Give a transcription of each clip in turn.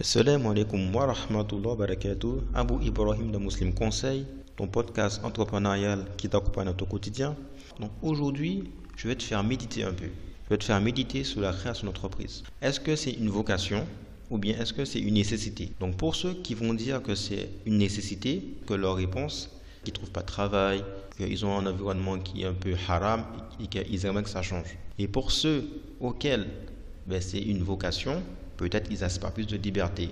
Assalamu alaikum wa rahmatullahi wa barakatuh. Abu Ibrahim de Muslim Conseil, ton podcast entrepreneurial qui t'accompagne dans ton quotidien. Donc aujourd'hui, je vais te faire méditer un peu. Je vais te faire méditer sur la création d'entreprise. Est-ce que c'est une vocation ou bien est-ce que c'est une nécessité? Donc pour ceux qui vont dire que c'est une nécessité, que leur réponse, qu'ils ne trouvent pas de travail, qu'ils ont un environnement qui est un peu haram et qu'ils aimeraient que ça change. Et pour ceux auxquels c'est une vocation, peut-être ils aspirent plus de liberté.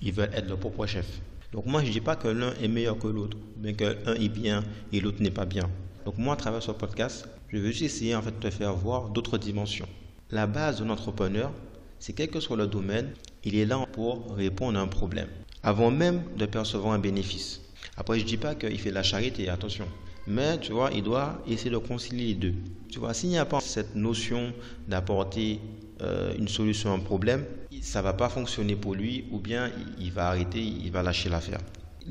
Ils veulent être leur propre chef. Donc moi, je ne dis pas que l'un est meilleur que l'autre, mais que l'un est bien et l'autre n'est pas bien. Donc moi, à travers ce podcast, je veux juste essayer de te faire voir d'autres dimensions. La base d'un entrepreneur, c'est quel que soit le domaine, il est là pour répondre à un problème, avant même de percevoir un bénéfice. Après, je ne dis pas qu'il fait de la charité, attention. Mais tu vois, il doit essayer de concilier les deux. Tu vois, s'il n'y a pas cette notion d'apporter une solution à un problème, ça ne va pas fonctionner pour lui ou bien il va arrêter, il va lâcher l'affaire.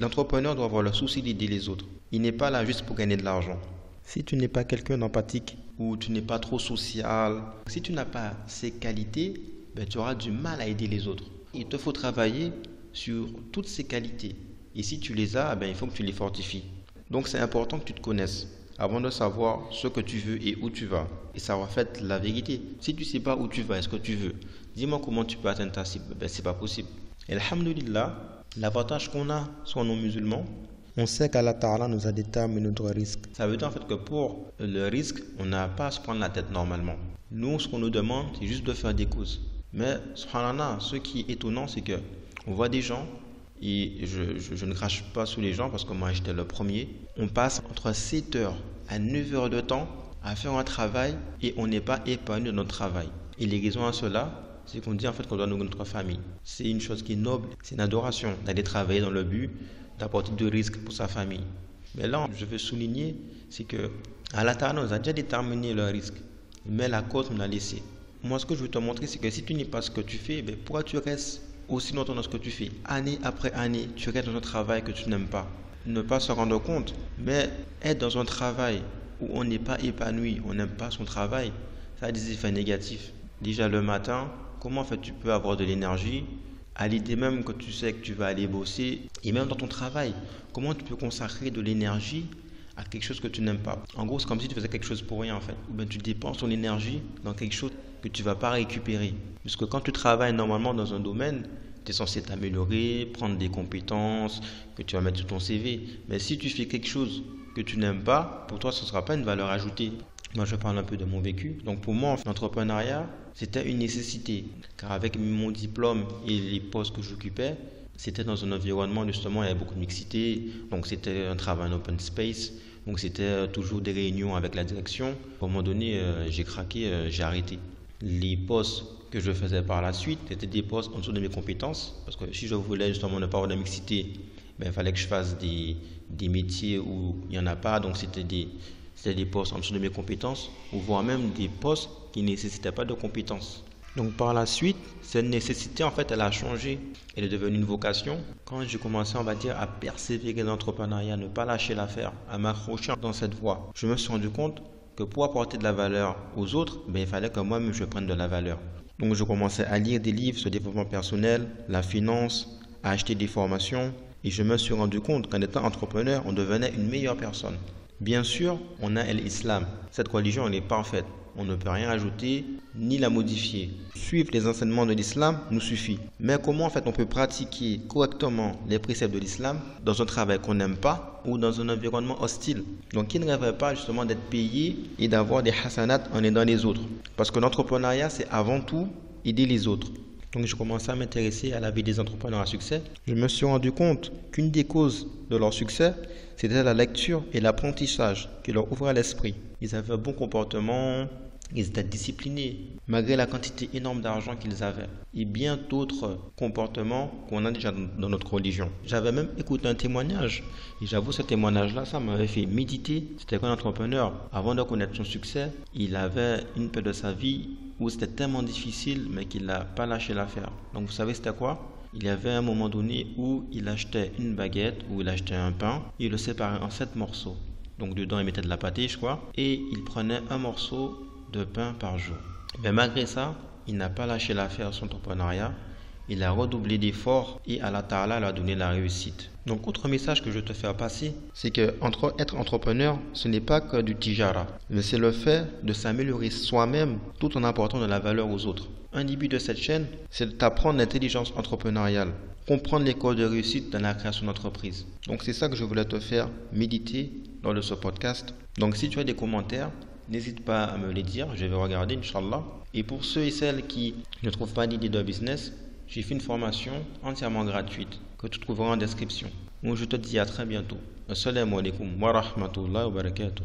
L'entrepreneur doit avoir le souci d'aider les autres. Il n'est pas là juste pour gagner de l'argent. Si tu n'es pas quelqu'un d'empathique ou tu n'es pas trop social, si tu n'as pas ces qualités, tu auras du mal à aider les autres. Il te faut travailler sur toutes ces qualités. Et si tu les as, il faut que tu les fortifies. Donc c'est important que tu te connaisses avant de savoir ce que tu veux et où tu vas. Et savoir faire la vérité. Si tu ne sais pas où tu vas et ce que tu veux, dis-moi comment tu peux atteindre ta cible. C'est pas possible. Et alhamdulillah, l'avantage qu'on a, soit non musulmans, on sait qu'Allah Ta'ala nous a déterminé notre risque. Ça veut dire en fait que pour le risque, on n'a pas à se prendre la tête normalement. Nous, ce qu'on nous demande, c'est juste de faire des causes. Mais, subhanallah, ce qui est étonnant, c'est que on voit des gens, et je ne crache pas sur les gens parce que moi j'étais le premier, on passe entre 7 heures à 9 heures de temps à faire un travail et on n'est pas épanoui de notre travail. Et les raisons à cela, c'est qu'on dit en fait qu'on doit nourrir notre famille. C'est une chose qui est noble, c'est une adoration d'aller travailler dans le but d'apporter de risques pour sa famille. Mais là, je veux souligner, c'est que Allah Ta'ala nous a déjà déterminé le risque, mais la cause on l'a laissé. Moi, ce que je veux te montrer, c'est que si tu n'es pas ce que tu fais, pourquoi tu restes aussi longtemps dans ce que tu fais? Année après année, tu restes dans un travail que tu n'aimes pas. Ne pas se rendre compte, mais être dans un travail où on n'est pas épanoui, on n'aime pas son travail, ça a des effets négatifs. Déjà le matin, comment tu peux avoir de l'énergie à l'idée même que tu sais que tu vas aller bosser, et même dans ton travail, comment tu peux consacrer de l'énergie à quelque chose que tu n'aimes pas? En gros, c'est comme si tu faisais quelque chose pour rien en fait. Ou bien tu dépenses ton énergie dans quelque chose que tu ne vas pas récupérer. Puisque quand tu travailles normalement dans un domaine, tu es censé t'améliorer, prendre des compétences que tu vas mettre sur ton CV. Mais si tu fais quelque chose que tu n'aimes pas, pour toi, ce ne sera pas une valeur ajoutée. Moi, je parle un peu de mon vécu. Donc pour moi, l'entrepreneuriat, c'était une nécessité. Car avec mon diplôme et les postes que j'occupais, c'était dans un environnement, justement, il y avait beaucoup de mixité. Donc c'était un travail en open space. Donc c'était toujours des réunions avec la direction. À un moment donné, j'ai craqué, j'ai arrêté. Les postes que je faisais par la suite étaient des postes en dessous de mes compétences. Parce que si je voulais justement ne pas avoir de mixité, il fallait que je fasse des métiers où il n'y en a pas. Donc c'était des postes en dessous de mes compétences, ou voire même des postes qui ne nécessitaient pas de compétences. Donc par la suite, cette nécessité en fait elle a changé. Elle est devenue une vocation. Quand j'ai commencé à persévérer dans l'entrepreneuriat, ne pas lâcher l'affaire, à m'accrocher dans cette voie, je me suis rendu compte que pour apporter de la valeur aux autres, il fallait que moi-même je prenne de la valeur. Donc je commençais à lire des livres sur le développement personnel, la finance, à acheter des formations, et je me suis rendu compte qu'en étant entrepreneur, on devenait une meilleure personne. Bien sûr, on a l'islam. Cette religion, elle est parfaite. On ne peut rien ajouter ni la modifier. Suivre les enseignements de l'islam nous suffit. Mais comment on peut pratiquer correctement les préceptes de l'islam dans un travail qu'on n'aime pas ou dans un environnement hostile? Donc qui ne rêverait pas justement d'être payé et d'avoir des hasanats en aidant les autres? Parce que l'entrepreneuriat, c'est avant tout aider les autres. Donc je commençais à m'intéresser à la vie des entrepreneurs à succès. Je me suis rendu compte qu'une des causes de leur succès, c'était la lecture et l'apprentissage qui leur ouvraient l'esprit. Ils avaient un bon comportement, ils étaient disciplinés, malgré la quantité énorme d'argent qu'ils avaient. Et bien d'autres comportements qu'on a déjà dans notre religion. J'avais même écouté un témoignage. Et j'avoue, ce témoignage-là, ça m'avait fait méditer. C'était qu'un entrepreneur, avant de connaître son succès, il avait une période de sa vie où c'était tellement difficile, mais qu'il n'a pas lâché l'affaire. Donc vous savez c'était quoi? Il y avait un moment donné où il achetait une baguette, où il achetait un pain, et il le séparait en 7 morceaux. Donc dedans il mettait de la pâtée, je crois, et il prenait un morceau de pain par jour. Mais malgré ça, il n'a pas lâché l'affaire de son entrepreneuriat il a redoublé d'efforts et Allah Ta'ala lui a donné la réussite. Donc, autre message que je te fais passer, c'est que être entrepreneur, ce n'est pas que du tijara, mais c'est le fait de s'améliorer soi-même tout en apportant de la valeur aux autres. Un début de cette chaîne, c'est de t'apprendre l'intelligence entrepreneuriale, comprendre les codes de réussite dans la création d'entreprise. Donc, c'est ça que je voulais te faire méditer lors de ce podcast. Donc, si tu as des commentaires, n'hésite pas à me les dire, je vais regarder, Inch'Allah. Et pour ceux et celles qui ne trouvent pas d'idée de business, j'ai fait une formation entièrement gratuite que tu trouveras en description. Donc je te dis à très bientôt. Assalamu alaikum wa rahmatullahi wa barakatuh.